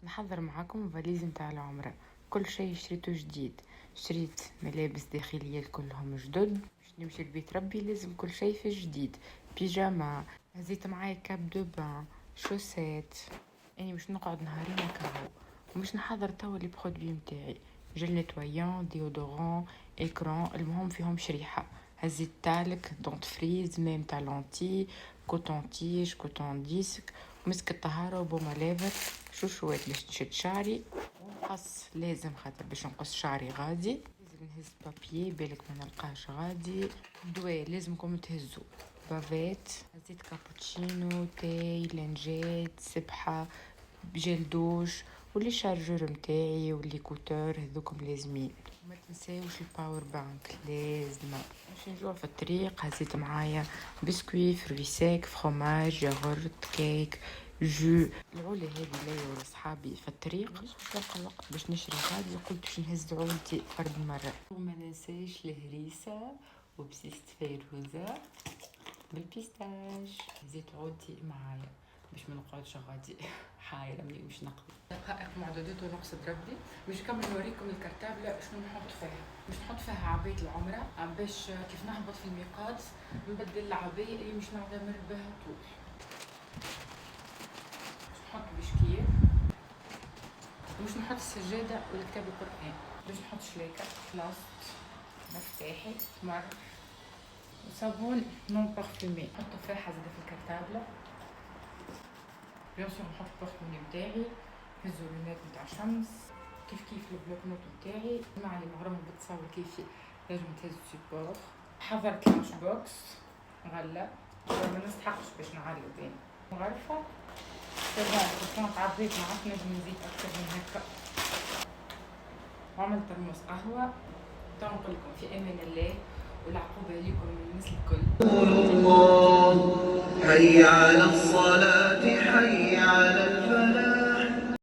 نحضر معاكم فاليز متاع العمرة. كل شيء شريته جديد. شريت ملابس داخلية كلهم جدد. باش نمشي لبيت ربي لازم كل شيء في جديد. بيجاما، هزيت معايا كاب دو بان، شوسات. اني مش نقعد نهارين هكا، ومش نحضر توا لي برودوي متاعي. جل نيتويان، ديودورون، اكران، المهم فيهم شريحة. هزيت تالك، دونت فريز، ميم تاع لونتي، كوتون تيج، كوتون ديسك، مسك الطهارة وبوما لافر، شوشوات باش نشد شعري، ونقص لازم خاطر باش نقص شعري غادي. لازم نهز بابيي بالك ما نلقاش غادي. دواء لازمكم تهزوا. بافيت، هزيت كابوتشينو، تاي، لانجات، سبحة، جيل دوش، واللي شارجور متاعي واللي كوتور هذوكم لازمين. وما تنساوش الباور بانك لازمه. باش نجوع في الطريق هزيت معايا بسكوي، فروي سيك، فروماج، ياغورت، كيك، جو. العولة هذه ليا ولصحابي في الطريق مش نلقى الوقت باش نشري غادي، قلت باش نهز عولتي فرد مرة. وما ننساش الهريسة وبسيست فيروزة بالبيستاش. هزيت عودتي معايا باش ما نقعدش غادي حايره ملي مش نقضي دقائق معدودات ونقصد ربي. باش نكمل نوريكم الكرتابله شنو نحط فيها. باش نحط فيها عباية العمره باش كيف نهبط في الميقات نبدل العباية اللي مش نعتمر بها طول. باش نحط بشكير، ومش نحط السجاده ولا كتاب القران. باش نحط شلاكه، بلاست، مفتاحي، تمر، وصابون نون بارفومي. نحط تفاحه زاده في الكرتابله. بيان سور نحط البورتموني متاعي، هزو لونات متاع شمس، كيف البلوك نوت متاعي. مع اللي مغرم بتصور كيفي لازم تهز سيبور. حضرت لانش بوكس غله، ما نستحقش باش نعلو بين مغرفه. طبعا كنت عبيت ما عرفت نجم نزيد اكثر من هكا. وعملت ترمس قهوه. تو نقول لكم في امان الله والعقوبه ليكم من الناس الكل. الله حي على الصلاه، حي على